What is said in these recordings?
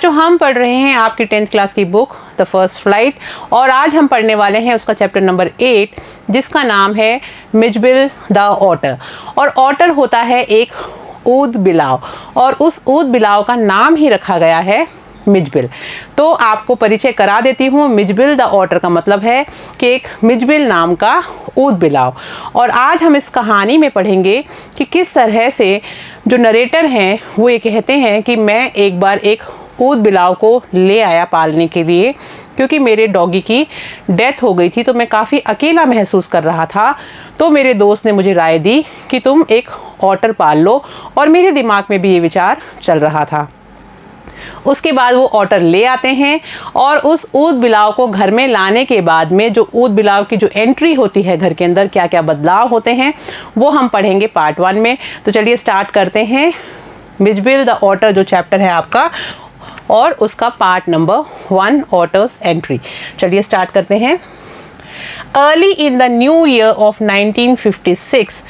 जो हम पढ़ रहे हैं आपकी 10th क्लास की बुक द फर्स्ट फ्लाइट, और आज हम पढ़ने वाले हैं उसका चैप्टर नंबर 8 जिसका नाम है मिजबिल द ऑटर। और ऑटर होता है एक ऊद बिलाव, और उस ऊद बिलाव का नाम ही रखा गया है मिजबिल। तो आपको परिचय करा देती हूँ। मिजबिल द ऑटर का मतलब है कि एक मिजबिल नाम का ऊद बिलाव। और आज हम इस कहानी में पढ़ेंगे कि किस तरह से जो नरेटर हैं वो ये कहते हैं कि मैं एक बार एक ऊद बिलाव को ले आया पालने के लिए, क्योंकि मेरे डॉगी की डेथ हो गई थी तो मैं काफ़ी अकेला महसूस कर रहा था। तो मेरे दोस्त ने मुझे राय दी कि तुम एक ऑटर पाल लो, और मेरे दिमाग में भी ये विचार चल रहा था। उसके बाद वो ऑटर ले आते हैं, और उस ऊद बिलाव को घर में लाने के बाद में जो ऊद बिलाव की जो एंट्री होती है घर के अंदर, क्या क्या बदलाव होते हैं वो हम पढ़ेंगे पार्ट 1 में। तो चलिए स्टार्ट करते हैं मिजबिल द ऑटर जो चैप्टर है आपका, और उसका पार्ट नंबर 1 ऑटर्स एंट्री। चलिए स्टार्ट करते हैं। Early in the new year of 1956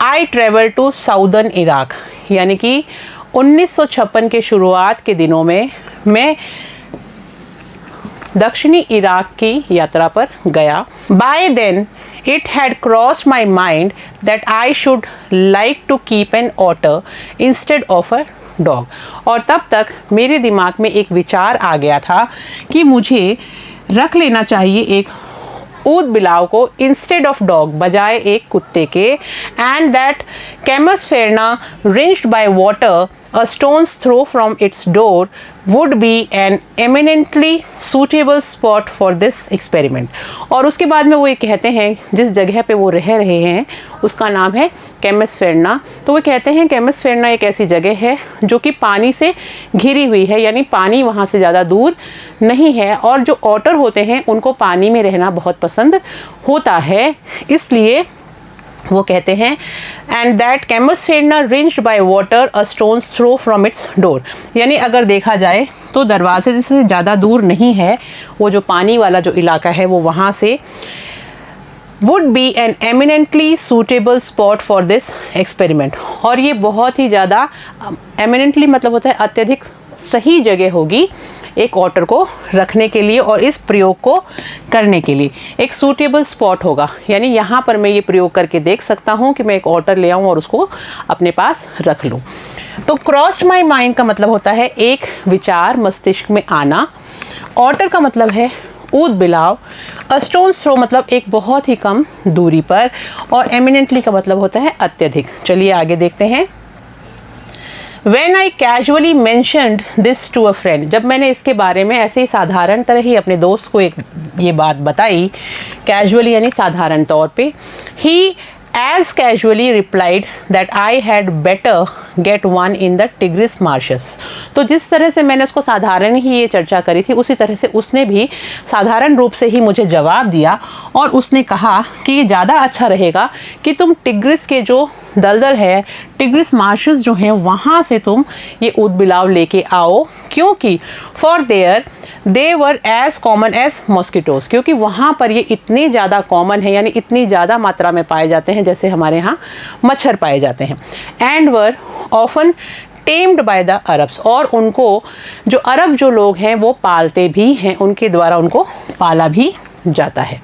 I travel to southern Iraq, यानी कि 1956 के शुरुआत के दिनों में मैं दक्षिणी इराक की यात्रा पर गया। By then it had crossed my mind that I should like to keep an otter instead of a dog. और तब तक मेरे दिमाग में एक विचार आ गया था कि मुझे रख लेना चाहिए एक ऊद बिलाव को इंस्टेड ऑफ डॉग, बजाय एक कुत्ते के। And that Camusfearna ringed by water a stone's throw from its door would be an eminently suitable spot for this experiment। और उसके बाद में वो ये कहते हैं जिस जगह पे वो रह रहे हैं उसका नाम है कैमसफेरना। तो वो कहते हैं कैमसफेरना एक ऐसी जगह है जो कि पानी से घिरी हुई है, यानी पानी वहाँ से ज़्यादा दूर नहीं है, और जो ऑटर होते हैं उनको पानी में रहना बहुत पसंद होता है। इसलिए वो कहते हैं and that Camusfearna ringed by water a stone's throw from its door, यानी अगर देखा जाए तो दरवाजे से ज़्यादा दूर नहीं है वो जो पानी वाला जो इलाका है वो, वहाँ से would be an eminently suitable spot for this experiment. और ये बहुत ही ज़्यादा एमिनेंटली मतलब होता है अत्यधिक सही जगह होगी एक ऑटर को रखने के लिए और इस प्रयोग को करने के लिए। एक सूटेबल स्पॉट होगा, यानी यहाँ पर मैं ये प्रयोग करके देख सकता हूँ कि मैं एक ऑटर ले आऊँ और उसको अपने पास रख लूँ। तो क्रॉस्ड माई माइंड का मतलब होता है एक विचार मस्तिष्क में आना। ऑटर का मतलब है ऊद बिलाव। अ स्टोन्स थ्रो मतलब एक बहुत ही कम दूरी पर, और एमिनेंटली का मतलब होता है अत्यधिक। चलिए आगे देखते हैं। When I casually mentioned this to a friend, जब मैंने इसके बारे में ऐसे ही साधारण तरह ही अपने दोस्त को ये बात बताई, कैजुअली यानी साधारण तौर पे, he as casually replied that I had better get one in the Tigris marshes। तो जिस तरह से मैंने उसको साधारण ही ये चर्चा करी थी उसी तरह से उसने भी साधारण रूप से ही मुझे जवाब दिया, और उसने कहा कि ये ज़्यादा अच्छा रहेगा कि तुम टिग्रिस के जो दलदल है, टिग्रिस मार्शेस जो हैं वहाँ से तुम ये ऊद बिलाव लेके आओ, क्योंकि for there they were as common as mosquitoes, क्योंकि वहाँ पर ये इतने ज़्यादा कॉमन है, यानी इतनी ज़्यादा मात्रा में पाए जाते हैं जैसे हमारे यहाँ मच्छर पाए जाते हैं। And were often tamed by the Arabs, और उनको जो अरब जो लोग हैं वो पालते भी हैं, उनके द्वारा उनको पाला भी जाता है।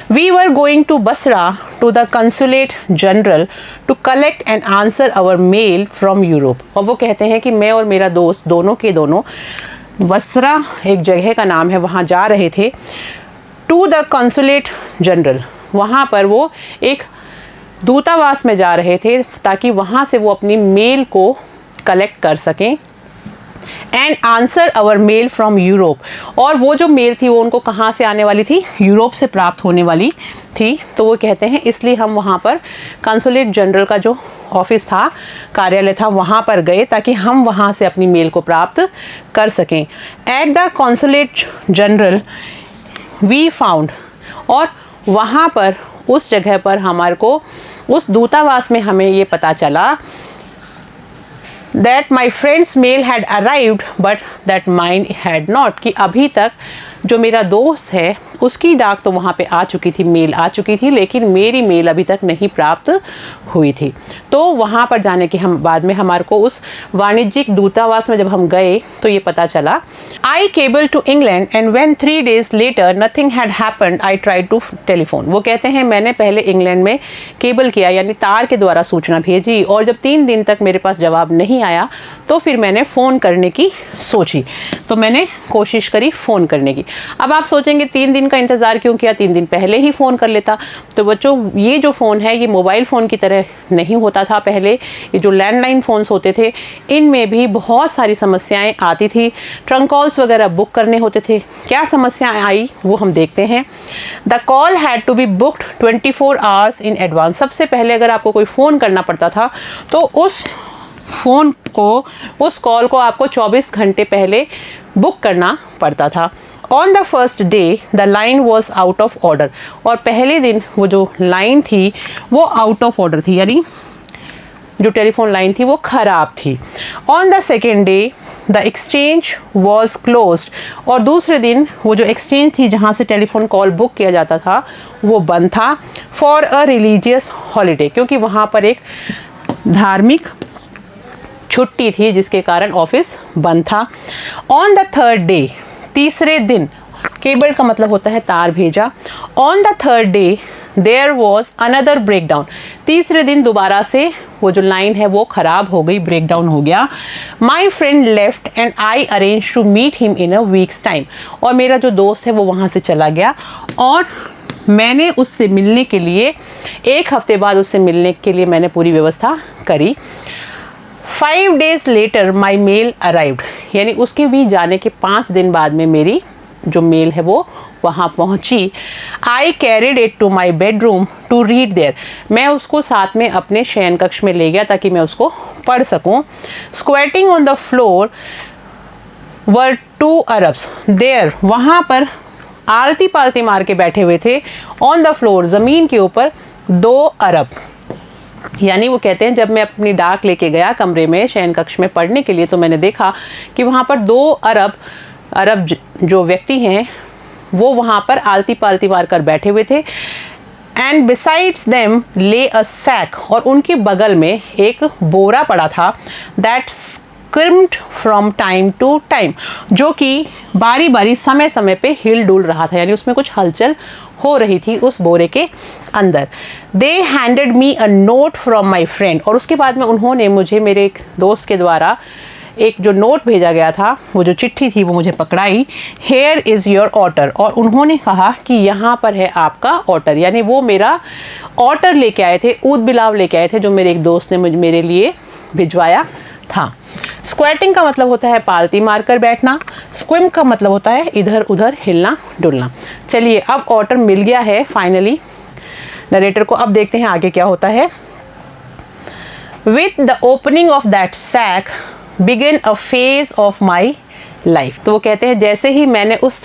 We were going to Basra to the consulate general to collect and answer our mail from Europe। और वो कहते हैं कि मैं और मेरा दोस्त दोनों के दोनों बसरा एक जगह का नाम है वहाँ जा रहे थे। टू द कंसुलेट जनरल, वहाँ पर वो एक दूतावास में जा रहे थे ताकि वहाँ से वो अपनी मेल को कलेक्ट कर सकें। And answer our mail from Europe, और वो जो मेल थी वो उनको कहाँ से आने वाली थी, यूरोप से प्राप्त होने वाली थी। तो वो कहते हैं इसलिए हम वहाँ पर कंसुलेट जनरल का जो ऑफिस था, कार्यालय था, वहाँ पर गए ताकि हम वहाँ से अपनी मेल को प्राप्त कर सकें। At the consulate general we found, और वहाँ पर उस जगह पर हमारे को उस दूतावास में हमें ये पता चला that my friend's mail had arrived but that mine had not, कि अभी तक जो मेरा दोस्त है उसकी डाक तो वहाँ पे आ चुकी थी, मेल आ चुकी थी, लेकिन मेरी मेल अभी तक नहीं प्राप्त हुई थी। तो वहाँ पर जाने के हम बाद में हमारे को उस वाणिज्यिक दूतावास में जब हम गए तो ये पता चला। I cabled to England and when 3 days later nothing had happened I tried to telephone. वो कहते हैं मैंने पहले इंग्लैंड में केबल किया यानी तार के द्वारा सूचना भेजी, और जब 3 दिन तक मेरे पास जवाब नहीं आया तो फिर मैंने फ़ोन करने की सोची, तो मैंने कोशिश करी फ़ोन करने की। अब आप सोचेंगे 3 दिन का इंतज़ार क्यों किया, 3 दिन पहले ही फ़ोन कर लेता। तो बच्चों ये जो फ़ोन है ये मोबाइल फ़ोन की तरह नहीं होता था पहले, ये जो लैंडलाइन फ़ोन्स होते थे इनमें भी बहुत सारी समस्याएं आती थी, ट्रंक कॉल्स वगैरह बुक करने होते थे। क्या समस्याएं आई वो हम देखते हैं। The call had to be booked 24 hours in advance. सबसे पहले अगर आपको कोई फ़ोन करना पड़ता था तो उस कॉल को आपको 24 घंटे पहले बुक करना पड़ता था। On the first day the line was out of order, और पहले दिन वो जो लाइन थी वो आउट ऑफ ऑर्डर थी, यानी जो टेलीफोन लाइन थी वो ख़राब थी। On the second day the exchange was closed, और दूसरे दिन वो जो एक्सचेंज थी जहाँ से टेलीफोन कॉल बुक किया जाता था वो बंद था। फॉर अ रिलीजियस हॉलीडे, क्योंकि वहाँ पर एक धार्मिक छुट्टी थी जिसके कारण ऑफिस बंद था। ऑन द थर्ड डे, तीसरे दिन, केबल का मतलब होता है तार भेजा। On the third day there was another breakdown, तीसरे दिन दोबारा से वो जो लाइन है वो ख़राब हो गई, ब्रेक डाउन हो गया। My friend left and I arrange to meet him in a week's time, और मेरा जो दोस्त है वो वहाँ से चला गया और मैंने उससे मिलने के लिए 1 हफ्ते बाद उससे मिलने के लिए मैंने पूरी व्यवस्था करी। 5 days later my mail arrived, यानी उसके भी जाने के 5 दिन बाद में मेरी जो मेल है वो वहाँ पहुँची। I carried it to my bedroom to read there, मैं उसको साथ में अपने शयन कक्ष में ले गया ताकि मैं उसको पढ़ सकूँ। Squatting on the floor were 2 Arabs there, वहाँ पर आलती पालती मार के बैठे हुए थे। ऑन द फ्लोर, ज़मीन के ऊपर 2 अरब, यानी वो कहते हैं जब मैं अपनी डाक लेके गया कमरे में शयन कक्ष में पढ़ने के लिए तो मैंने देखा कि वहाँ पर 2 अरब जो व्यक्ति हैं वो वहाँ पर आलती पालती मार कर बैठे हुए थे। एंड बिसाइड्स देम ले अ सैक, और उनके बगल में एक बोरा पड़ा था। That screamed from time to time, जो कि बारी बारी समय समय पे हिल डुल रहा था, यानी उसमें कुछ हलचल हो रही थी उस बोरे के अंदर। They handed me a note from my friend, और उसके बाद में उन्होंने मुझे मेरे एक दोस्त के द्वारा एक जो नोट भेजा गया था, वो जो चिट्ठी थी वो मुझे पकड़ाई। हेयर इज़ योर ऑर्डर, और उन्होंने कहा कि यहाँ पर है आपका ऑर्डर, यानी वो मेरा ऑर्डर लेके आए थे, ऊद बिलाव लेके आए थे जो मेरे एक दोस्त ने मेरे लिए भिजवाया था। स्क्वेटिंग का मतलब होता है पालती मारकर बैठना, स्क्विम का मतलब होता है इधर उधर हिलना डुलना। चलिए अब ऑर्डर मिल गया है फाइनली नरेटर को, अब देखते हैं आगे क्या होता है। With the opening of that sack begin a phase of my life, तो वो कहते हैं जैसे ही मैंने उस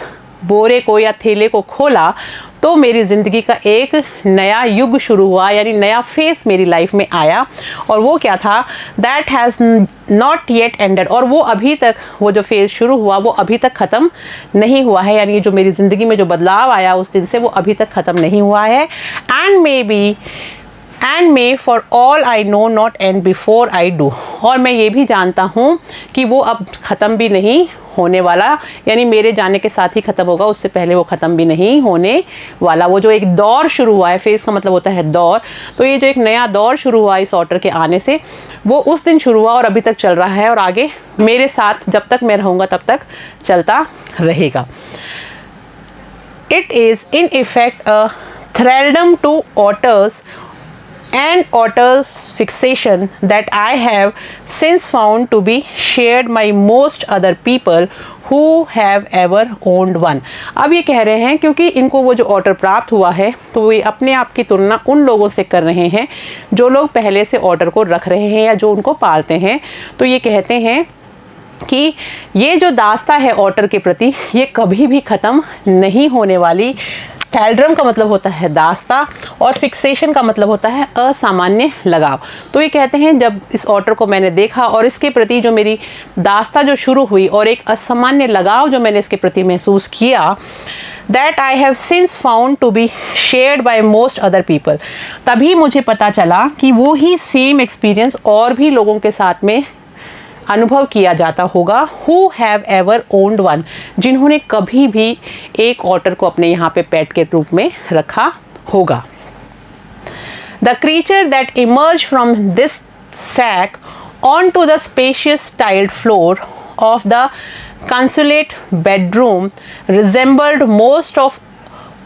बोरे को या थैले को खोला तो मेरी ज़िंदगी का एक नया युग शुरू हुआ, यानी नया फेस मेरी लाइफ में आया। और वो क्या था, that has not yet ended, और वो अभी तक वो जो फेज शुरू हुआ वो अभी तक ख़त्म नहीं हुआ है, यानी जो मेरी ज़िंदगी में जो बदलाव आया उस दिन से वो अभी तक ख़त्म नहीं हुआ है। And may for all I know not and before I do, और मैं ये भी जानता हूँ कि वो अब ख़त्म भी नहीं होने वाला, यानी मेरे जाने के साथ ही ख़त्म होगा, उससे पहले वो ख़त्म भी नहीं होने वाला। वो जो एक दौर शुरू हुआ है, फेज़ का मतलब होता है दौर, तो ये जो एक नया दौर शुरू हुआ इस ऑर्डर के आने से वो उस दिन शुरू हुआ और अभी तक चल रहा है, और आगे मेरे साथ जब तक मैं रहूँगा तब तक चलता रहेगा। It is in effect a thraldom to otters and otter's fixation that I have since found to be shared by most other people who have ever owned one। अब ये कह रहे हैं क्योंकि इनको वो जो ऑर्डर प्राप्त हुआ है तो वो अपने आप की तुलना उन लोगों से कर रहे हैं जो लोग पहले से ऑर्डर को रख रहे हैं या जो उनको पालते हैं। तो ये कहते हैं कि ये जो दास्ता है ऑर्डर के प्रति ये कभी भी ख़त्म नहीं होने वाली। थैलड्रम का मतलब होता है दास्ता और फिक्सेशन का मतलब होता है असामान्य लगाव। तो ये कहते हैं जब इस ऑटर को मैंने देखा और इसके प्रति जो मेरी दास्ता जो शुरू हुई और एक असामान्य लगाव जो मैंने इसके प्रति महसूस किया, that I have since found to be shared by most other people, तभी मुझे पता चला कि वो ही सेम एक्सपीरियंस और भी लोगों के साथ में अनुभव किया जाता होगा, who have ever owned one, जिन्होंने कभी भी एक ऑटर को अपने यहाँ पे पेट के रूप में रखा होगा। The creature that emerged from this sack onto the spacious tiled floor of the consulate bedroom resembled most of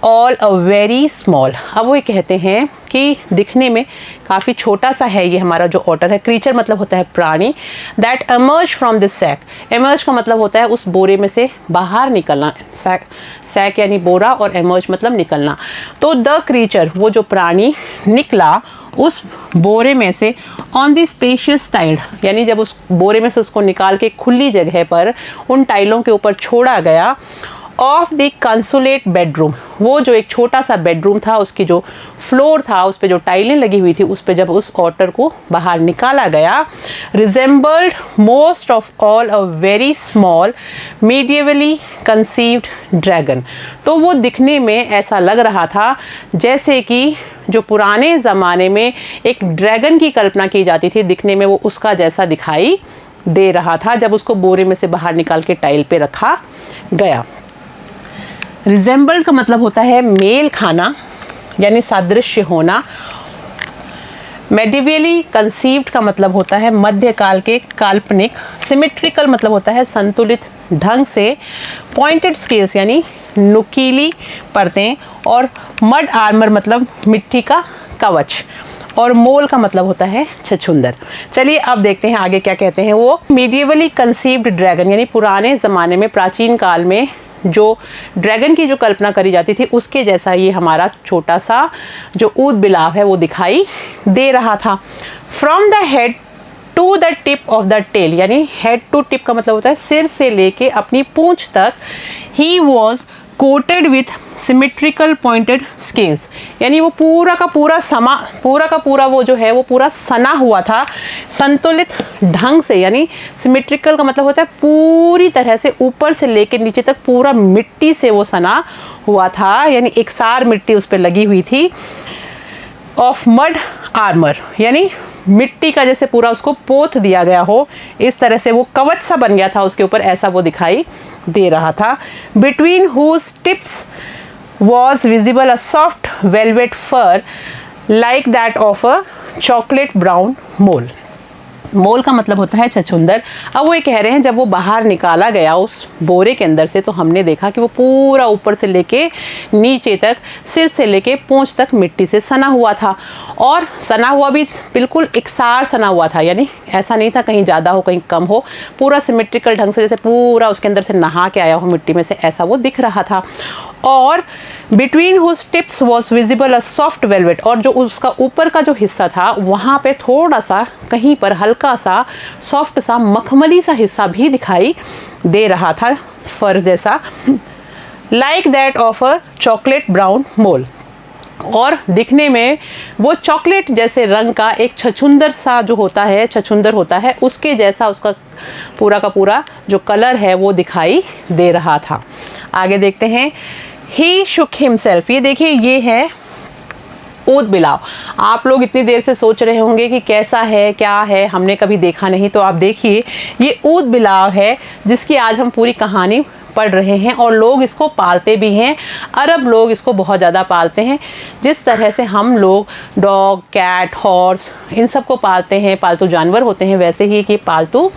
all a very small। अब वो ये कहते हैं कि दिखने में काफ़ी छोटा सा है ये हमारा जो ऑटर है। क्रीचर मतलब होता है प्राणी। That emerged from this sack, emerge का मतलब होता है उस बोरे में से बाहर निकलना। सैक यानी बोरा और emerge मतलब निकलना। तो द क्रीचर वो जो प्राणी निकला उस बोरे में से ऑन द स्पेशियस टाइल, यानी जब उस बोरे में से उसको निकाल के खुली जगह पर उन टाइलों के ऊपर छोड़ा गया, ऑफ द कंसुलेट बेडरूम, वो जो एक छोटा सा बेडरूम था उसकी जो फ्लोर था उस पे जो टाइलें लगी हुई थी उस पे जब उस ऑटर को बाहर निकाला गया, resembled most of all a very small medievally conceived dragon. तो वो दिखने में ऐसा लग रहा था जैसे कि जो पुराने ज़माने में एक ड्रैगन की कल्पना की जाती थी, दिखने में वो उसका जैसा दिखाई दे रहा था जब उसको बोरे में से बाहर निकाल के टाइल पे रखा गया। रिजेंबल का मतलब होता है मेल खाना यानी सादृश्य होना। मेडिवली कंसीव्ड का मतलब होता है मध्यकाल के काल्पनिक। सिमेट्रिकल मतलब होता है संतुलित ढंग से। पॉइंटेड स्केल्स यानी नुकीली परतें। और मड आर्मर मतलब मिट्टी का कवच। और मोल का मतलब होता है छछूंदर। चलिए अब देखते हैं आगे क्या कहते हैं वो। मीडिएवली कंसीव्ड ड्रैगन यानी पुराने ज़माने में प्राचीन काल में जो ड्रैगन की जो कल्पना करी जाती थी उसके जैसा ये हमारा छोटा सा जो ऊद बिलाव है वो दिखाई दे रहा था। From the head to the tip of the tail, यानी हेड टू टिप का मतलब होता है सिर से लेके अपनी पूंछ तक। He was coated with symmetrical pointed scales, यानी वो पूरा का पूरा वो जो है वो पूरा सना हुआ था संतुलित ढंग से। यानी सिमेट्रिकल का मतलब होता है पूरी तरह से ऊपर से लेकर नीचे तक पूरा मिट्टी से वो सना हुआ था, यानी एकसार मिट्टी उस पर लगी हुई थी। ऑफ मड आर्मर यानी मिट्टी का जैसे पूरा उसको पोत दिया गया हो, इस तरह से वो कवच सा बन गया था उसके ऊपर, ऐसा वो दिखाई दे रहा था। Between whose tips was visible a soft velvet fur like that of a chocolate brown mole. Mole का मतलब होता है छछूंदर। अब वो ये कह रहे हैं जब वो बाहर निकाला गया उस बोरे के अंदर से तो हमने देखा कि वो पूरा ऊपर से लेके नीचे तक, सिर से लेके पूंछ तक मिट्टी से सना हुआ था। और सना हुआ भी बिल्कुल एकसार सना हुआ था, यानी ऐसा नहीं था कहीं ज़्यादा हो कहीं कम हो, पूरा सिमेट्रिकल ढंग से जैसे पूरा उसके अंदर से नहा के आया हो मिट्टी में से, ऐसा वो दिख रहा था। और between whose tips was visible a soft velvet, और जो उसका ऊपर का जो हिस्सा था वहाँ पे थोड़ा सा कहीं पर हल्का सा सॉफ्ट सा मखमली सा हिस्सा भी दिखाई दे रहा था, फर जैसा। Like that of a chocolate brown mole, और दिखने में वो चॉकलेट जैसे रंग का एक छछूंदर सा जो होता है, छछूंदर होता है उसके जैसा उसका पूरा का पूरा जो कलर है वो दिखाई दे रहा था। आगे देखते हैं। ही शुक हिमसेल्फ, ये देखिए ये है ऊद बिलाव। आप लोग इतनी देर से सोच रहे होंगे कि कैसा है क्या है, हमने कभी देखा नहीं, तो आप देखिए ये ऊद बिलाव है जिसकी आज हम पूरी कहानी पढ़ रहे हैं और लोग इसको पालते भी हैं। अरब लोग इसको बहुत ज़्यादा पालते हैं। जिस तरह से हम लोग डॉग, कैट, हॉर्स इन सब को पालते हैं, पालतू जानवर होते हैं, वैसे ही कि पालतू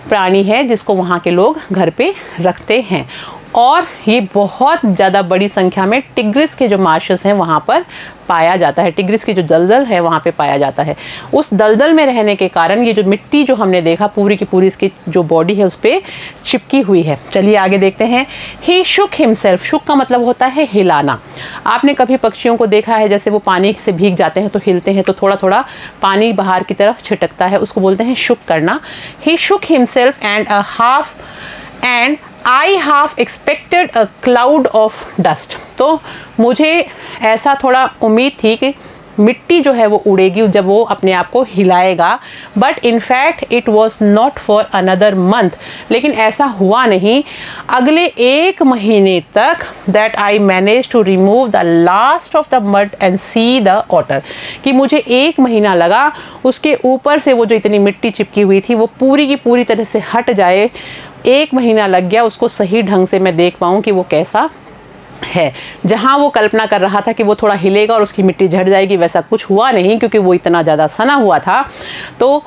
प्राणी है जिसको वहाँ के लोग घर पे रखते हैं। और ये बहुत ज़्यादा बड़ी संख्या में टिग्रिस के जो मार्शेस हैं वहाँ पर पाया जाता है। टिग्रिस की जो दलदल है वहाँ पे पाया जाता है। उस दलदल में रहने के कारण ये जो मिट्टी जो हमने देखा पूरी की पूरी इसकी जो बॉडी है उस पर चिपकी हुई है। चलिए आगे देखते हैं। ही शुक हिमसेल्फ, शुक का मतलब होता है हिलाना। आपने कभी पक्षियों को देखा है जैसे वो पानी से भीग जाते हैं तो हिलते हैं, तो थोड़ा थोड़ा पानी बाहर की तरफ छिटकता है, उसको बोलते हैं शुक करना। He shook himself and I half expected a cloud of dust. तो मुझे ऐसा थोड़ा उम्मीद थी कि मिट्टी जो है वो उड़ेगी जब वो अपने आप को हिलाएगा, but in fact it was not for another month. लेकिन ऐसा हुआ नहीं। अगले 1 महीने तक that I manage to remove the last of the mud and see the otter, कि मुझे 1 महीना लगा उसके ऊपर से वो जो इतनी मिट्टी चिपकी हुई थी वो पूरी की पूरी तरह से हट जाए। 1 महीना लग गया उसको सही ढंग से मैं देख पाऊँ कि वो कैसा है। जहां वो कल्पना कर रहा था कि वो थोड़ा हिलेगा और उसकी मिट्टी झड़ जाएगी, वैसा कुछ हुआ नहीं, क्योंकि वो इतना ज़्यादा सना हुआ था। तो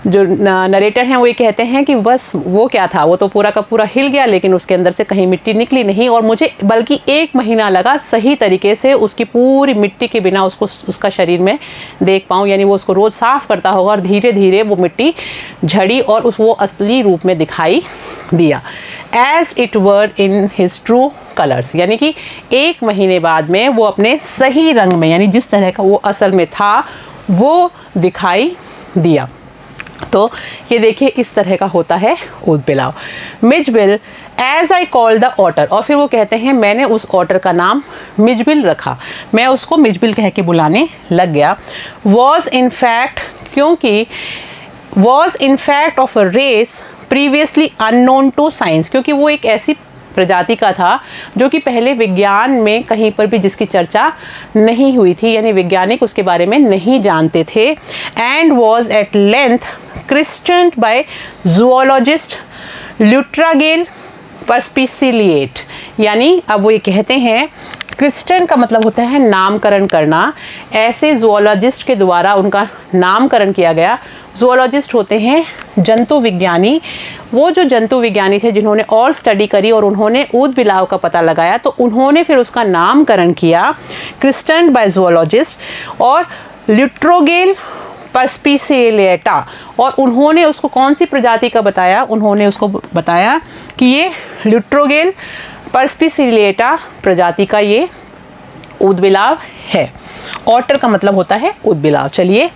जो नरेटर हैं वो ये कहते हैं कि बस वो क्या था, वो तो पूरा का पूरा हिल गया लेकिन उसके अंदर से कहीं मिट्टी निकली नहीं, और मुझे बल्कि 1 महीना लगा सही तरीके से उसकी पूरी मिट्टी के बिना उसको उसका शरीर में देख पाऊँ। यानी वो उसको रोज़ साफ़ करता होगा और धीरे धीरे वो मिट्टी झड़ी और वो असली रूप में दिखाई दिया, as it were in his true colours. यानी कि 1 महीने बाद में वो अपने सही रंग में, यानी जिस तरह का वो असल में था, वो दिखाई दिया। तो ये देखिए इस तरह का होता है ऊद बिलाव। Mijbil as I call the otter, और फिर वो कहते हैं मैंने उस ऑटर का नाम मिजबिल रखा, मैं उसको मिजबिल कह के बुलाने लग गया। वॉज इन फैक्ट, क्योंकि was in fact of a race previously unknown to science, क्योंकि वो एक ऐसी प्रजाति का था जो कि पहले विज्ञान में कहीं पर भी जिसकी चर्चा नहीं हुई थी, यानी वैज्ञानिक उसके बारे में नहीं जानते थे। And was at length christened by zoologist Lutrogale perspicillata. यानी अब वो ये कहते हैं, क्रिस्टन का मतलब होता है नामकरण करना, ऐसे जूओलॉजिस्ट के द्वारा उनका नामकरण किया गया। जूओलॉजिस्ट होते हैं जंतु विज्ञानी, वो जो जंतु विज्ञानी थे जिन्होंने और स्टडी करी और उन्होंने ऊद बिलाव का पता लगाया, तो उन्होंने फिर उसका नामकरण किया क्रिस्टन बाय जूओलॉजिस्ट और ल्यूट्रोगेल परस्पिसिलिएटा। और उन्होंने उसको कौन सी प्रजाति का बताया, उन्होंने उसको बताया कि ये ल्यूट्रोगेल परस्पिसिलिएटा प्रजाति का ये ऊद बिलाव है। ऑटर का मतलब होता है ऊद बिलाव। चलिए,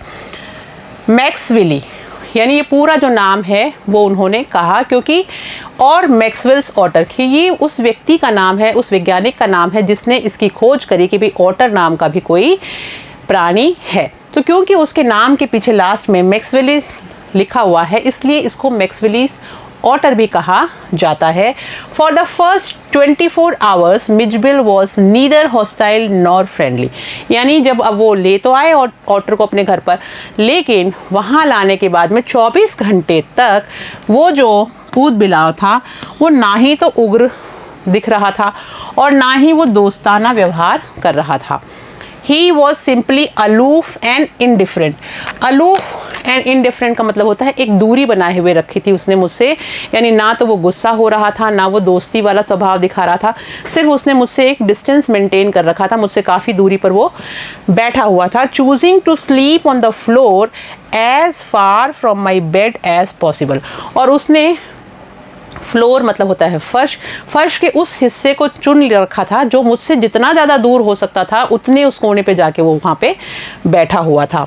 मैक्सवेली, यानी ये पूरा जो नाम है वो उन्होंने कहा, क्योंकि और मैक्सवेल्स ऑटर की ये उस व्यक्ति का नाम है, उस वैज्ञानिक का नाम है जिसने इसकी खोज करी कि भाई ऑटर नाम का भी कोई प्राणी है। तो क्योंकि उसके नाम के पीछे लास्ट में मैक्सवेली लिखा हुआ है, इसलिए इसको मैक्सवेलीज ऑटर भी कहा जाता है। For the first 24 hours Mijbil was neither hostile nor friendly, यानी जब अब वो ले तो आए और ऑटर को अपने घर पर, लेकिन वहाँ लाने के बाद में 24 घंटे तक वो जो ऊद बिलाव था वो ना ही तो उग्र दिख रहा था और ना ही वो दोस्ताना व्यवहार कर रहा था। He was simply aloof and indifferent. aloof and indifferent का मतलब होता है एक दूरी बनाए हुए रखी थी उसने मुझसे, यानी ना तो वो गुस्सा हो रहा था ना वो दोस्ती वाला स्वभाव दिखा रहा था, सिर्फ उसने मुझसे एक डिस्टेंस मेंटेन कर रखा था, मुझसे काफ़ी दूरी पर वो बैठा हुआ था। Choosing to sleep on the floor as far from my bed as possible, और उसने फ्लोर मतलब होता है फर्श, फर्श के उस हिस्से को चुन रखा था जो मुझसे जितना ज़्यादा दूर हो सकता था उतने उस कोने पे जाके वो वहाँ पे बैठा हुआ था।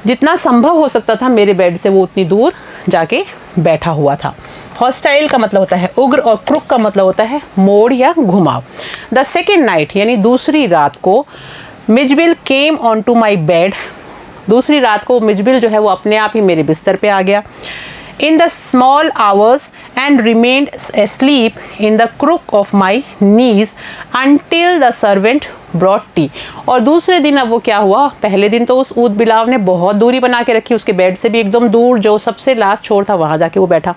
जितना संभव हो सकता था मेरे बेड से वो उतनी दूर जाके बैठा हुआ था। हॉस्टाइल का मतलब होता है उग्र और क्रुक का मतलब होता है मोड़ या घुमाव। द सेकेंड नाइट यानी दूसरी रात को Mijbil came on to my bed, दूसरी रात को मिजबिल जो है वो अपने आप ही मेरे बिस्तर पे आ गया। in the small hours and remained asleep in the crook of my knees until the servant brought tea। और दूसरे दिन अब वो क्या हुआ, पहले दिन तो उस ऊद बिलाव ने बहुत दूरी बना के रखी, उसके बेड से भी एकदम दूर, जो सबसे लास्ट छोर था वहाँ जाके वो बैठा।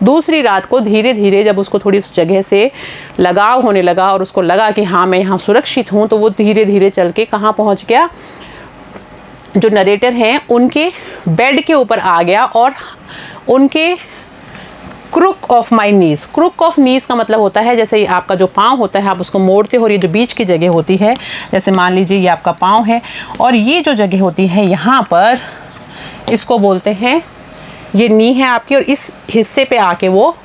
दूसरी रात को धीरे धीरे जब उसको थोड़ी उस जगह से लगाव होने लगा और उसको लगा कि हाँ मैं यहाँ सुरक्षित हूँ, तो वो धीरे धीरे चल के कहाँ पहुँच गया, जो नरेटर हैं उनके बेड के ऊपर आ गया और उनके crook of my knees. Crook of knees का मतलब होता है जैसे आपका जो पाँव होता है आप उसको मोड़ते हो और ये जो बीच की जगह होती है, जैसे मान लीजिए ये आपका पाँव है और ये जो जगह होती है यहाँ पर, इसको बोलते हैं, ये नी है आपकी, और इस हिस्से पे आके वो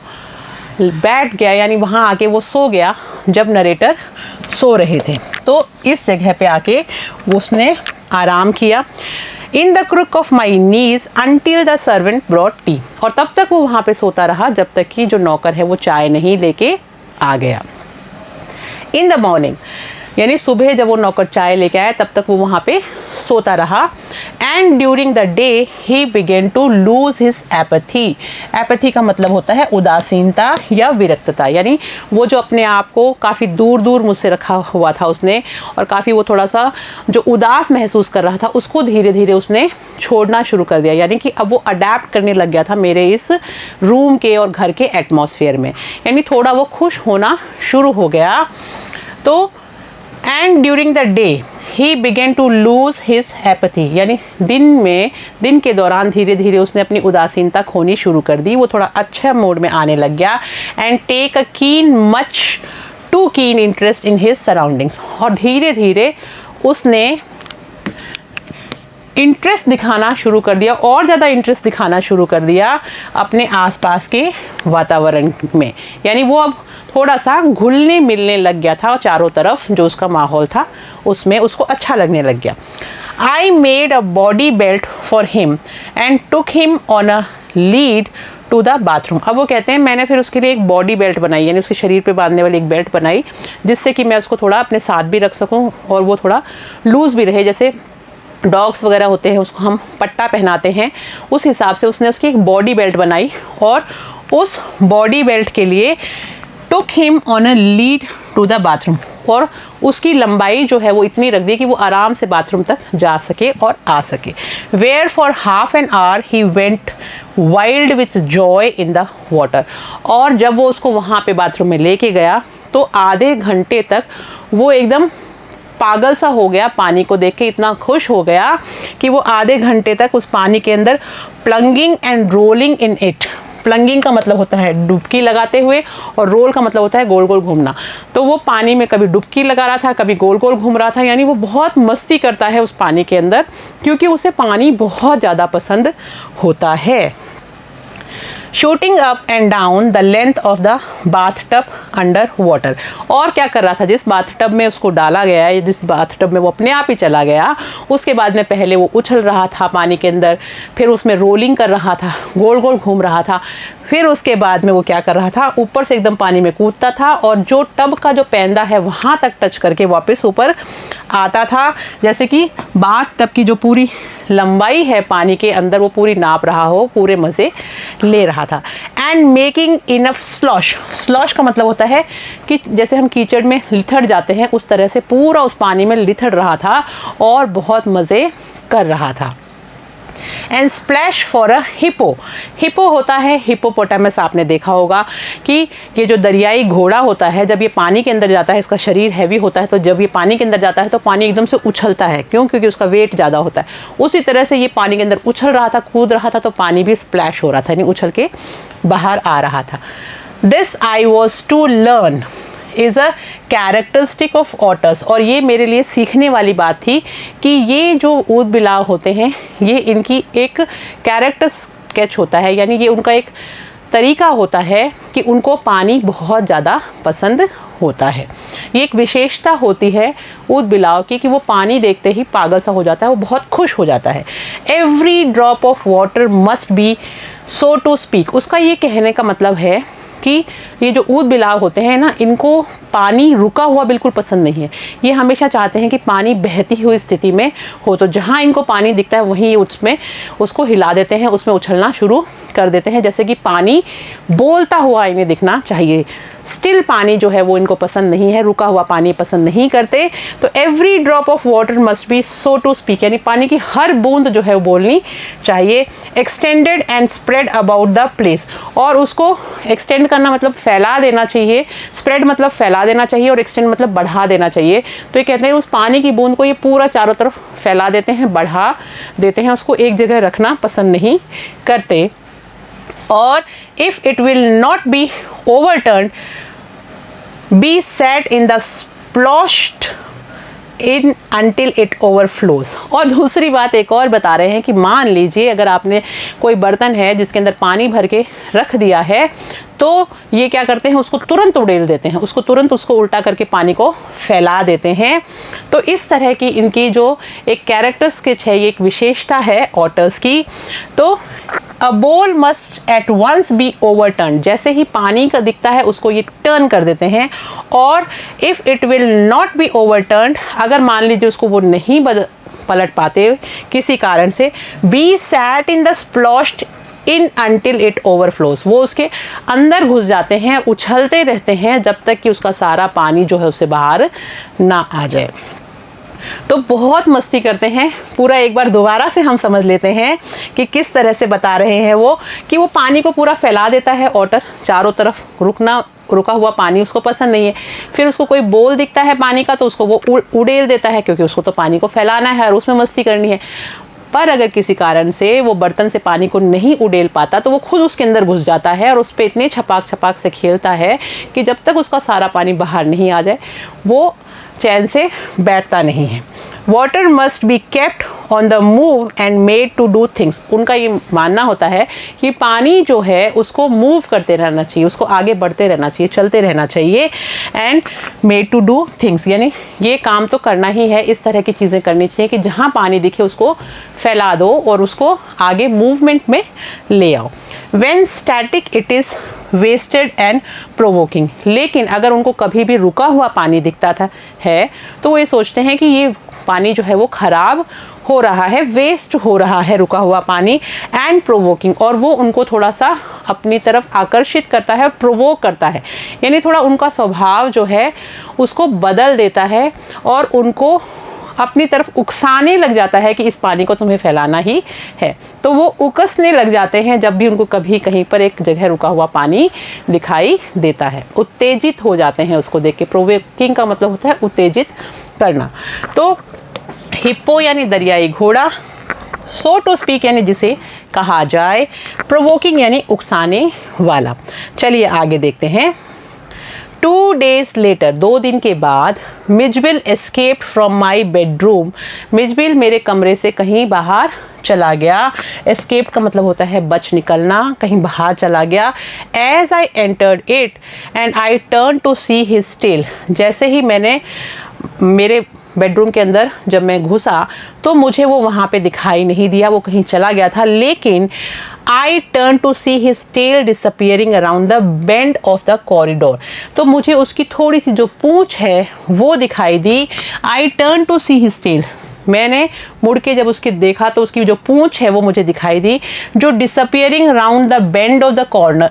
बैठ गया, यानी वहाँ आके वो सो गया जब नरेटर सो रहे थे। तो इस जगह पे आके उसने आराम किया। In the crook of my knees until the servant brought tea. और तब तक वो वहाँ पे सोता रहा जब तक कि जो नौकर है वो चाय नहीं लेके आ गया। इन द मॉर्निंग, यानी सुबह जब वो नौकर चाय लेके आया तब तक वो वहाँ पे सोता रहा। And during the day he began to lose his apathy. Apathy का मतलब होता है उदासीनता या विरक्तता, यानी वो जो अपने आप को काफ़ी दूर दूर मुझसे रखा हुआ था उसने, और काफ़ी वो थोड़ा सा जो उदास महसूस कर रहा था उसको धीरे धीरे उसने छोड़ना शुरू कर दिया। यानी कि अब वो अडेप्ट करने लग गया था मेरे इस रूम के और घर के एटमॉस्फेयर में, यानी थोड़ा वो खुश होना शुरू हो गया। तो and during the day he began to lose his apathy, यानी दिन के दौरान धीरे धीरे उसने अपनी उदासीनता खोनी शुरू कर दी। वो थोड़ा अच्छा मूड में आने लग गया। And take a much too keen interest in his surroundings, और धीरे धीरे उसने इंटरेस्ट दिखाना शुरू कर दिया, और ज़्यादा इंटरेस्ट दिखाना शुरू कर दिया अपने आसपास के वातावरण में। यानी वो अब थोड़ा सा घुलने मिलने लग गया था चारों तरफ, जो उसका माहौल था उसमें उसको अच्छा लगने लग गया। I made a body belt for him and took him on a lead to the bathroom. अब वो कहते हैं मैंने फिर उसके लिए एक बॉडी बेल्ट बनाई, यानी उसके शरीर पे बांधने वाली एक बेल्ट बनाई, जिससे कि मैं उसको थोड़ा अपने साथ भी रख सकूं और वो थोड़ा लूज़ भी रहे। जैसे डॉग्स वगैरह होते हैं उसको हम पट्टा पहनाते हैं, उस हिसाब से उसने उसकी एक बॉडी बेल्ट बनाई, और उस बॉडी बेल्ट के लिए took him on a lead to the bathroom, और उसकी लंबाई जो है वो इतनी रख दी कि वो आराम से बाथरूम तक जा सके और आ सके। Where for half an hour he went wild with joy in the water. और जब वो उसको वहाँ पे बाथरूम में लेके गया तो आधे घंटे तक वो एकदम पागल सा हो गया, पानी को देख के इतना खुश हो गया कि वो आधे घंटे तक उस पानी के अंदर प्लंगिंग एंड रोलिंग इन इट। प्लंगिंग का मतलब होता है डुबकी लगाते हुए, और रोल का मतलब होता है गोल गोल घूमना। तो वो पानी में कभी डुबकी लगा रहा था, कभी गोल गोल घूम रहा था, यानी वो बहुत मस्ती करता है उस पानी के अंदर, क्योंकि उसे पानी बहुत ज़्यादा पसंद होता है। Shooting up and down the length of the bath tub under water. और क्या कर रहा था, जिस बाथ टब में उसको डाला गया है, जिस बाथ टब में वो अपने आप ही चला गया, उसके बाद में पहले वो उछल रहा था पानी के अंदर, फिर उसमें रोलिंग कर रहा था, गोल गोल घूम रहा था, फिर उसके बाद में वो क्या कर रहा था, ऊपर से एकदम पानी में कूदता था, और जो टब का जो पैंदा है वहाँ तक टच करके वापस ऊपर आता था, जैसे कि बाथ टब की जो पूरी लंबाई है पानी के अंदर वो पूरी नाप रहा हो, पूरे मज़े ले रहा था। And making enough slosh. Slosh का मतलब होता है कि जैसे हम कीचड़ में लिथड़ जाते हैं, उस तरह से पूरा उस पानी में लिथड़ रहा था और बहुत मज़े कर रहा था। And splash for a hippo. Hippo होता है हिप्पोपोटामस, आपने देखा होगा कि ये जो दरियाई घोड़ा होता है, जब ये पानी के अंदर जाता है, इसका शरीर हैवी होता है, तो जब ये पानी के अंदर जाता है तो पानी एकदम से उछलता है, क्यों? क्योंकि उसका वेट ज़्यादा होता है। उसी तरह से ये पानी के अंदर उछल रहा था, कूद रहा था, तो पानी भी स्प्लैश हो रहा था, यानी उछल के बाहर आ रहा था। This I was to learn is a characteristic of otters. और ये मेरे लिए सीखने वाली बात थी कि ये जो ऊद बिलाव होते हैं, ये इनकी एक कैरेक्टर स्केच होता है, यानी ये उनका एक तरीका होता है कि उनको पानी बहुत ज़्यादा पसंद होता है। ये एक विशेषता होती है ऊद बिलाव की कि वो पानी देखते ही पागल सा हो जाता है, वो बहुत खुश हो जाता है। Every drop of water must be so to speak. उसका ये कहने का मतलब है कि ये जो ऊद बिलाव होते हैं ना, इनको पानी रुका हुआ बिल्कुल पसंद नहीं है। ये हमेशा चाहते हैं कि पानी बहती हुई स्थिति में हो, तो जहाँ इनको पानी दिखता है वहीं उसमें उसको हिला देते हैं, उसमें उछलना शुरू कर देते हैं, जैसे कि पानी बोलता हुआ इन्हें दिखना चाहिए। स्टिल पानी जो है वो इनको पसंद नहीं है, रुका हुआ पानी पसंद नहीं करते। तो every drop of water must be so to speak, यानी पानी की हर बूंद जो है वो बोलनी चाहिए। Extended and spread about the place. और उसको एक्सटेंड करना मतलब फैला देना चाहिए, स्प्रेड मतलब फैला देना चाहिए, और एक्सटेंड मतलब बढ़ा देना चाहिए। तो ये कहते हैं उस पानी की बूंद को ये पूरा चारों तरफ फैला देते हैं, बढ़ा देते हैं, उसको एक जगह रखना पसंद नहीं करते। और if it will not be overturn be set in the splashed in until it overflows। और दूसरी बात एक और बता रहे हैं कि मान लीजिए अगर आपने कोई बर्तन है जिसके अंदर पानी भर के रख दिया है, तो ये क्या करते हैं, उसको तुरंत उड़ेल देते हैं, उसको तुरंत उसको उल्टा करके पानी को फैला देते हैं। तो इस तरह की इनकी जो एक कैरेक्टर स्केच है, ये एक विशेषता है ऑटर्स की। तो a bowl must at once be overturned, जैसे ही पानी का दिखता है उसको ये टर्न कर देते हैं। और if it will not be overturn, अगर मान लीजिए उसको वो नहीं पलट पाते किसी कारण से, be sat in the splashed in until it overflows, वो उसके अंदर घुस जाते हैं, उछलते रहते हैं जब तक कि उसका सारा पानी जो है उससे बाहर ना आ जाए। तो बहुत मस्ती करते हैं। पूरा एक बार दोबारा से हम समझ लेते हैं कि किस तरह से बता रहे हैं वो, कि वो पानी को पूरा फैला देता है ऑटर, चारों तरफ रुका हुआ पानी उसको पसंद नहीं है। फिर उसको कोई बोल दिखता है पानी का तो उसको वो उड़ेल देता है, क्योंकि उसको तो पानी को फैलाना है और उसमें मस्ती करनी है। पर अगर किसी कारण से वो बर्तन से पानी को नहीं उड़ेल पाता तो वो खुद उसके अंदर घुस जाता है और उस पर इतने छपाक से खेलता है कि जब तक उसका सारा पानी बाहर नहीं आ जाए वो चैन से बैठता नहीं है। Water must be kept on the move and made to do things, उनका ये मानना होता है कि पानी जो है उसको मूव करते रहना चाहिए, उसको आगे बढ़ते रहना चाहिए, चलते रहना चाहिए। And made to do things, यानी ये काम तो करना ही है, इस तरह की चीज़ें करनी चाहिए कि जहाँ पानी दिखे उसको फैला दो और उसको आगे मूवमेंट में ले आओ। When static it is wasted and provoking, लेकिन अगर उनको कभी भी रुका हुआ पानी दिखता है तो वो ये सोचते हैं कि ये पानी जो है वो ख़राब हो रहा है, वेस्ट हो रहा है रुका हुआ पानी। एंड प्रोवोकिंग, और वो उनको थोड़ा सा अपनी तरफ आकर्षित करता है, प्रोवोक करता है, यानी थोड़ा उनका स्वभाव जो है उसको बदल देता है और उनको अपनी तरफ उकसाने लग जाता है कि इस पानी को तुम्हें फैलाना ही है। तो वो उकसने लग जाते हैं जब भी उनको कभी कहीं पर एक जगह रुका हुआ पानी दिखाई देता है, उत्तेजित हो जाते हैं उसको देख के। प्रोवोकिंग का मतलब होता है उत्तेजित करना। तो हिप्पो यानी दरियाई घोड़ा, सो टू स्पीक यानी जिसे कहा जाए, प्रोवोकिंग यानी उकसाने वाला। चलिए आगे देखते हैं। 2 days later, 2 दिन के बाद, Mijbil escaped from my bedroom, Mijbil मेरे कमरे से कहीं बाहर चला गया। escape का मतलब होता है बच निकलना, कहीं बाहर चला गया। as I entered it and I turned to see his tail, जैसे ही मैंने मेरे बेडरूम के अंदर जब मैं घुसा तो मुझे वो वहाँ पे दिखाई नहीं दिया, वो कहीं चला गया था। लेकिन I turned to see his tail disappearing around the bend of the corridor, तो मुझे उसकी थोड़ी सी जो पूँछ है वो दिखाई दी। I turned to see his tail, मैंने मुड़ के जब उसकी देखा तो उसकी जो पूँछ है वो मुझे दिखाई दी, जो disappearing round the bend of the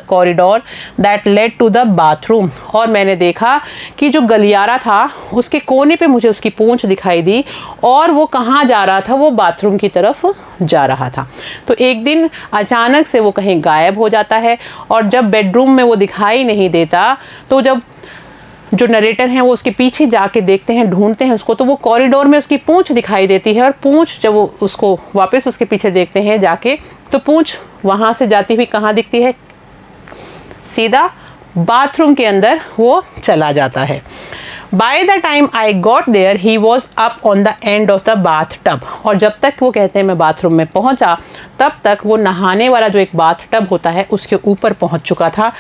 corridor that led to the bathroom, और मैंने देखा कि जो गलियारा था उसके कोने पे मुझे उसकी पूँछ दिखाई दी और वो कहाँ जा रहा था, वो बाथरूम की तरफ जा रहा था। तो एक दिन अचानक से वो कहीं गायब हो जाता है और जब बेडरूम में वो दिखाई नहीं देता तो जब जो नरेटर हैं वो उसके पीछे जाके देखते हैं, ढूंढते हैं उसको, तो वो कॉरिडोर में उसकी पूँछ दिखाई देती है। और पूँछ जब वो उसको वापस उसके पीछे देखते हैं जाके, तो पूँछ वहाँ से जाती हुई कहाँ दिखती है, सीधा बाथरूम के अंदर वो चला जाता है। By the time I got there, he was up on the end of the bathtub, और जब तक वो कहते हैं मैं बाथरूम में पहुंचा तब तक वो नहाने वाला जो एक बाथटब होता है उसके ऊपर पहुंच चुका था।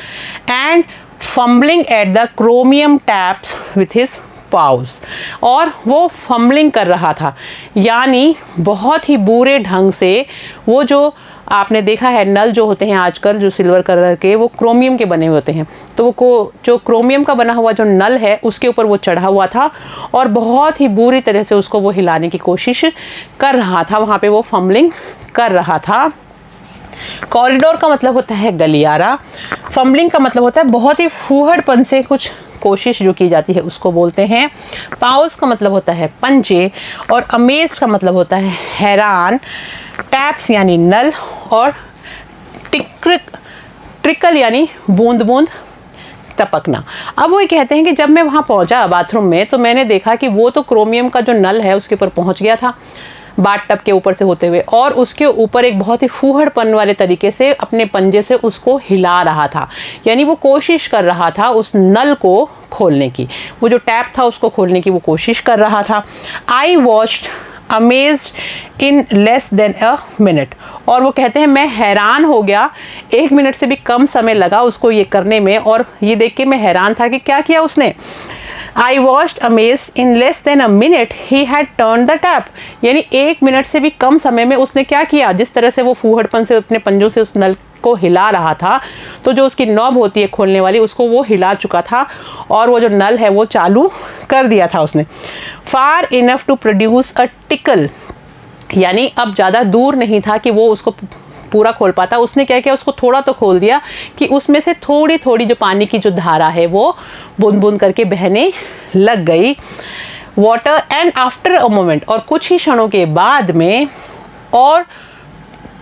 And fumbling at the chromium taps with his paws, और वो फम्बलिंग कर रहा था, यानी बहुत ही बुरे ढंग से वो जो आपने देखा है नल जो होते हैं आजकल जो सिल्वर कलर के, वो क्रोमियम के बने हुए होते हैं, तो वो जो क्रोमियम का बना हुआ जो नल है उसके ऊपर वो चढ़ा हुआ था और बहुत ही बुरी तरह से उसको वो हिलाने की कोशिश कर रहा था, वहाँ पे वो फम्बलिंग कर रहा था। कॉरिडोर का मतलब होता है गलियारा, फम्बलिंग का मतलब होता है बहुत ही फूहड़पन से कुछ कोशिश जो की जाती है उसको बोलते हैं। पाउस का मतलब होता है पंजे, और अमेज का मतलब होता है हैरान। टैप्स यानी नल, और ट्रिकल यानी बूंद बूंद टपकना। अब वो ये कहते हैं कि जब मैं वहाँ पहुँचा बाथरूम में तो मैंने देखा कि वो तो क्रोमियम का जो नल है उसके ऊपर पहुँच गया था बाथटब के ऊपर से होते हुए, और उसके ऊपर एक बहुत ही फूहड़पन वाले तरीके से अपने पंजे से उसको हिला रहा था, यानी वो कोशिश कर रहा था उस नल को खोलने की, वो जो टैप था उसको खोलने की वो कोशिश कर रहा था। I watched amazed in less than a minute, और वो कहते हैं मैं हैरान हो गया, 1 मिनट से भी कम समय लगा उसको ये करने में, और ये देख के मैं हैरान था कि क्या किया उसने। I watched amazed in less than a minute he had turned the tap, यानी 1 मिनट से भी कम समय में उसने क्या किया, जिस तरह से वो फूहड़पन से अपने पंजों से उस नल को हिला रहा था, तो जो उसकी नॉब होती है खोलने वाली उसको वो हिला चुका था और वो जो नल है वो चालू कर दिया था उसने। Far enough to produce a trickle, यानी अब ज़्यादा दूर नहीं था कि वो उसको पूरा खोल पाता। उसने क्या किया, उसको थोड़ा तो खोल दिया कि उसमें से थोड़ी थोड़ी जो पानी की जो धारा है वो बूंद बूंद करके बहने लग गई। Water and after a moment, और कुछ ही क्षणों के बाद में, और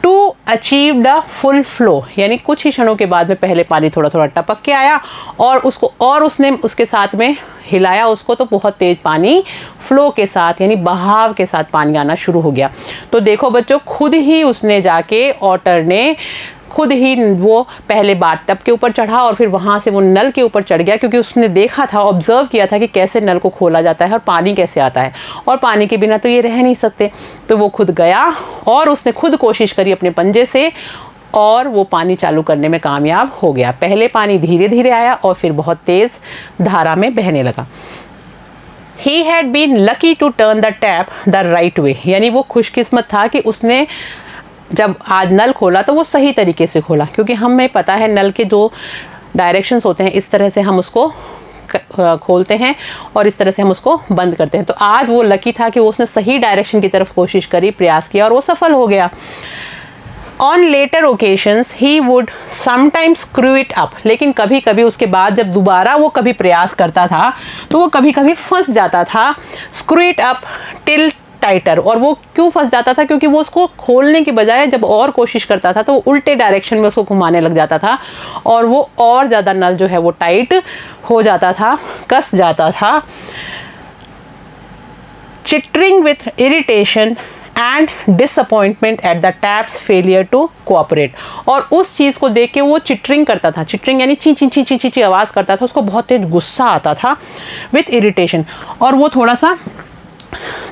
to achieve the full flow, यानी कुछ ही क्षणों के बाद में पहले पानी थोड़ा थोड़ा टपक के आया और उसको, और उसने उसके साथ में हिलाया उसको, तो बहुत तेज पानी फ्लो के साथ यानी बहाव के साथ पानी आना शुरू हो गया। तो देखो बच्चों, खुद ही उसने जाके, ऑटर ने खुद ही वो पहले बाथटब के ऊपर चढ़ा और फिर वहाँ से वो नल के ऊपर चढ़ गया, क्योंकि उसने देखा था, ऑब्जर्व किया था कि कैसे नल को खोला जाता है और पानी कैसे आता है, और पानी के बिना तो ये रह नहीं सकते। तो वो खुद गया और उसने खुद कोशिश करी अपने पंजे से, और वो पानी चालू करने में कामयाब हो गया। पहले पानी धीरे धीरे आया और फिर बहुत तेज धारा में बहने लगा। He had been lucky to turn the tap the right way, यानी वो खुशकिस्मत था कि उसने जब आज नल खोला तो वो सही तरीके से खोला, क्योंकि हमें पता है नल के जो डायरेक्शंस होते हैं इस तरह से हम उसको खोलते हैं और इस तरह से हम उसको बंद करते हैं। तो आज वो लकी था कि उसने सही डायरेक्शन की तरफ कोशिश करी, प्रयास किया और वो सफल हो गया। On later occasions he would sometimes screw it up, लेकिन कभी कभी उसके बाद जब दोबारा वो कभी प्रयास करता था तो वो कभी कभी फंस जाता था। screw it up till टाइटर, और वो क्यों फंस जाता था, क्योंकि वो उसको खोलने की बजाय जब और कोशिश करता था तो वो उल्टे डायरेक्शन में उसको घुमाने लग जाता था और वो और ज़्यादा नल जो है वो टाइट हो जाता था, कस जाता था। Chittering with irritation and disappointment at the tap's failure to cooperate, और उस चीज़ को देख के वो चिटरिंग करता था, चिटरिंग यानी ची ची ची ची ची ची आवाज़ करता था, उसको बहुत तेज गुस्सा आता था। विथ इरिटेशन, और वो थोड़ा सा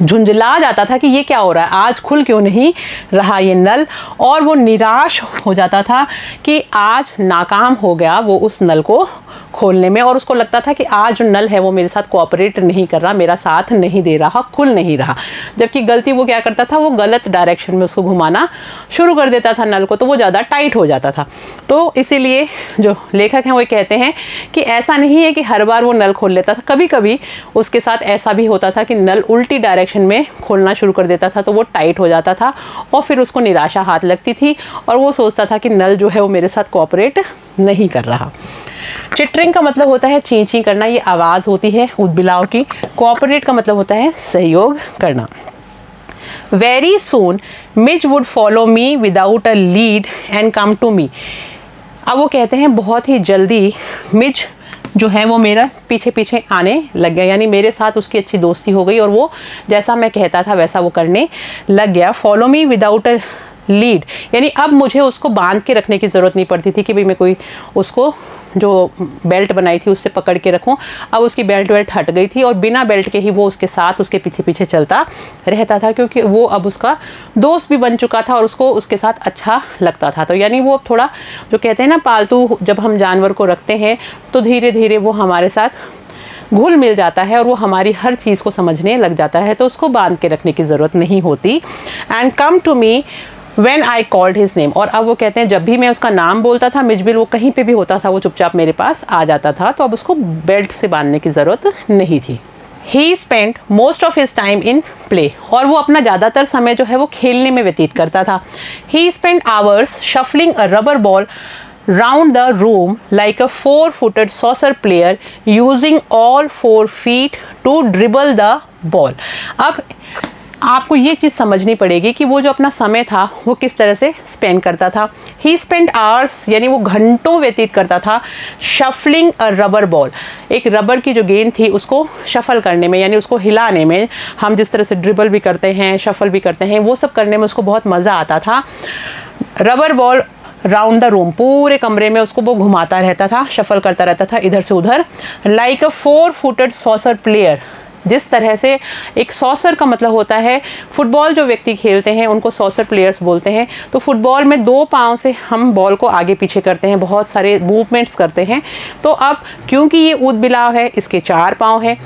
झुंझला जाता था कि ये क्या हो रहा है, आज खुल क्यों नहीं रहा ये नल, और वो निराश हो जाता था कि आज नाकाम हो गया वो उस नल को खोलने में, और उसको लगता था कि आज जो नल है वो मेरे साथ कोऑपरेट नहीं कर रहा, मेरा साथ नहीं दे रहा, खुल नहीं रहा। जबकि गलती वो क्या करता था, वो गलत डायरेक्शन में उसको घुमाना शुरू कर देता था नल को, तो वो ज़्यादा टाइट हो जाता था। तो इसीलिए जो लेखक हैं वो कहते हैं कि ऐसा नहीं है कि हर बार वो नल खोल लेता था, कभी कभी उसके साथ ऐसा भी होता था कि नल उल्टी डायरेक्शन में खोलना शुरू कर देता था तो वो टाइट हो जाता था और फिर उसको निराशा हाथ लगती थी और वो सोचता था कि नल जो है वो मेरे साथ कोऑपरेट नहीं कर रहा। चिटरिंग का मतलब होता है ची ची करना, ये आवाज़ होती है उदबिलाव की। कोऑपरेट का मतलब होता है सहयोग करना। Very soon Mij would follow me without a lead and come to me. अब वो कहते हैं बहुत ही जल्दी मिज जो है वो मेरा पीछे पीछे आने लग गया, यानी मेरे साथ उसकी अच्छी दोस्ती हो गई और वो जैसा मैं कहता था वैसा वो करने लग गया। Follow me without a lead, यानी अब मुझे उसको बांध के रखने की ज़रूरत नहीं पड़ती थी कि भाई मैं कोई उसको जो बेल्ट बनाई थी उससे पकड़ के रखूं। अब उसकी बेल्ट हट गई थी और बिना बेल्ट के ही वो उसके साथ उसके पीछे पीछे चलता रहता था, क्योंकि वो अब उसका दोस्त भी बन चुका था और उसको उसके साथ अच्छा लगता था। तो यानी वो थोड़ा जो कहते हैं ना, पालतू जब हम जानवर को रखते हैं तो धीरे धीरे वो हमारे साथ घुल मिल जाता है और वो हमारी हर चीज़ को समझने लग जाता है, तो उसको बांध के रखने की ज़रूरत नहीं होती। And come to me When I called his name, और अब वो कहते हैं जब भी मैं उसका नाम बोलता था मिजबिल, वो कहीं पे भी होता था वो चुपचाप मेरे पास आ जाता था, तो अब उसको बेल्ट से बांधने की ज़रूरत नहीं थी। He spent most of his time in play, और वो अपना ज़्यादातर समय जो है वो खेलने में व्यतीत करता था। He spent hours shuffling a rubber ball round the room like a 4-footed saucer player using all 4 feet to dribble the ball। अब आपको ये चीज़ समझनी पड़ेगी कि वो जो अपना समय था वो किस तरह से स्पेंड करता था। ही स्पेंड आवर्स, यानी वो घंटों व्यतीत करता था शफलिंग अ रबर बॉल, एक रबर की जो गेंद थी उसको शफल करने में, यानी उसको हिलाने में। हम जिस तरह से ड्रिबल भी करते हैं, शफल भी करते हैं, वो सब करने में उसको बहुत मज़ा आता था। Rubber ball round the room, पूरे कमरे में उसको वो घुमाता रहता था, शफल करता रहता था इधर से उधर। लाइक अ 4-footed सॉसर प्लेयर, जिस तरह से एक सॉसर का मतलब होता है, फुटबॉल जो व्यक्ति खेलते हैं उनको सॉसर प्लेयर्स बोलते हैं। तो फुटबॉल में 2 पाँव से हम बॉल को आगे पीछे करते हैं, बहुत सारे मूवमेंट्स करते हैं। तो अब क्योंकि ये ऊद बिलाव है, इसके 4 पाँव हैं,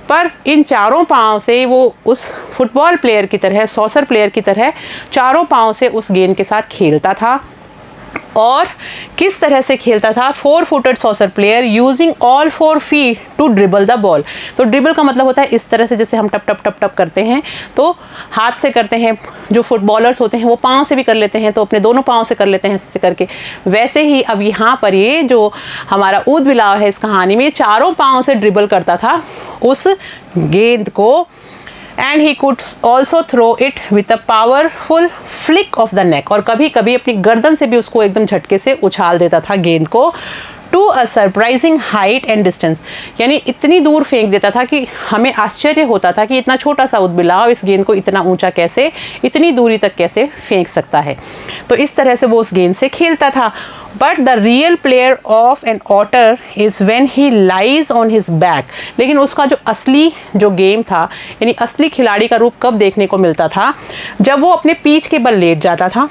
पर इन 4 पाँव से वो उस फुटबॉल प्लेयर की तरह, सॉसर प्लेयर की तरह 4 पाँव से उस गेंद के साथ खेलता था। और किस तरह से खेलता था? 4-footed soccer player using all 4 feet to dribble the ball. तो ड्रिबल का मतलब होता है इस तरह से, जैसे हम टप टप टप टप करते हैं तो हाथ से करते हैं, जो फुटबॉलर्स होते हैं वो पाँव से भी कर लेते हैं, तो अपने दोनों पाँव से कर लेते हैं ऐसे करके। वैसे ही अब यहाँ पर ये जो हमारा ऊद बिलाव है इस कहानी में 4 पाँव से ड्रिबल करता था उस गेंद को। And he could also throw it with a powerful flick of the neck, और कभी कभी अपनी गर्दन से भी उसको एकदम झटके से उछाल देता था गेंद को। To a surprising height and distance, यानी इतनी दूर फेंक देता था कि हमें आश्चर्य होता था कि इतना छोटा सा उदबिलाव इस गेंद को इतना ऊंचा कैसे, इतनी दूरी तक कैसे फेंक सकता है। तो इस तरह से वो उस गेंद से खेलता था। But the real player of an otter is when he lies on his back, लेकिन उसका जो असली जो गेम था, यानी असली खिलाड़ी का रूप कब देखने को मिलता था? जब वो अपने पीठ के बल लेट जाता था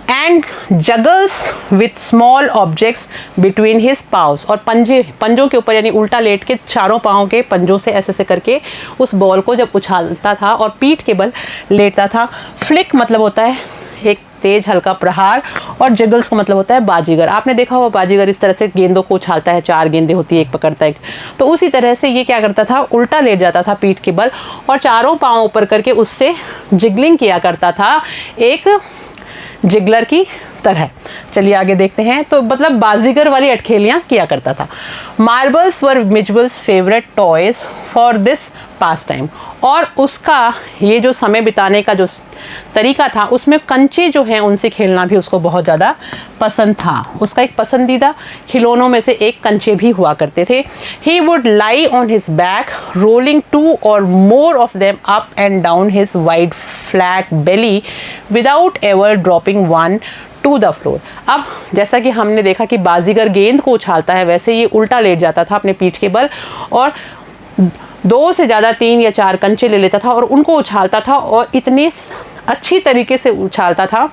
and juggles with small objects between his paws, और पंजों के ऊपर, यानी उल्टा लेट के 4 पाँव के पंजों से ऐसे ऐसे करके उस बॉल को जब उछालता था और पीठ के बल लेटता था। फ्लिक मतलब होता है एक तेज हल्का प्रहार, और जगल्स का मतलब होता है बाजीगर। आपने देखा होगा बाजीगर इस तरह से गेंदों को उछालता है, 4 गेंदें होती है, एक पकड़ता है। तो उसी तरह से ये क्या करता था, उल्टा लेट जाता था पीठ के बल और 4 पाँव ऊपर करके उससे जिगलिंग किया करता था, एक जिगलर की तरह। चलिए आगे देखते हैं। तो मतलब बाजीगर वाली अटखेलियाँ किया करता था। Marbles were Mijbil's favourite toys for this pastime, और उसका ये जो समय बिताने का जो तरीका था उसमें कंचे जो हैं उनसे खेलना भी उसको बहुत ज़्यादा पसंद था। उसका एक पसंदीदा खिलौनों में से एक कंचे भी हुआ करते थे। He would lie on his back rolling 2 or more of them up and down his wide flat belly without ever dropping one to the floor. अब जैसा कि हमने देखा कि बाजीगर गेंद को उछालता है, वैसे ये उल्टा लेट जाता था अपने पीठ के बल और 2 से ज़्यादा 3 या 4 कंचे ले लेता था और उनको उछालता था, और इतने अच्छी तरीके से उछालता था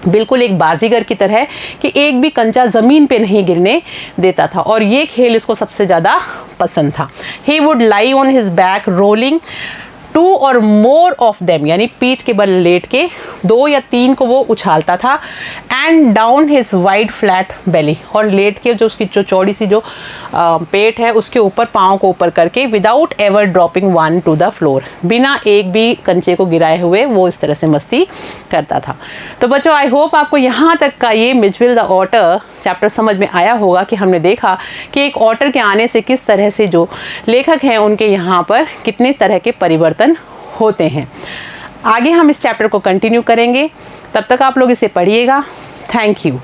बिल्कुल एक बाजीगर की तरह कि एक भी कंचा ज़मीन पे नहीं गिरने देता था, और ये खेल इसको सबसे ज़्यादा पसंद था। He would lie on his back rolling 2 or more of them, यानी पीठ के बल लेट के 2 या 3 को वो उछालता था। And down his wide flat बेली, और लेट के जो उसकी जो चौड़ी सी जो पेट है उसके ऊपर पाँव को ऊपर करके without ever dropping one two the floor, बिना एक भी कंचे को गिराए हुए वो इस तरह से मस्ती करता था। तो बच्चों आई होप आपको यहाँ तक का ये मिजविल द ऑटर चैप्टर समझ में आया होगा कि हमने देखा कि एक ऑटर के आने से किस तरह से जो लेखक हैं उनके यहाँ पर कितने तरह के परिवर्तन होते हैं। आगे हम इस चैप्टर को कंटिन्यू करेंगे, तब तक आप लोग इसे पढ़िएगा। Thank you.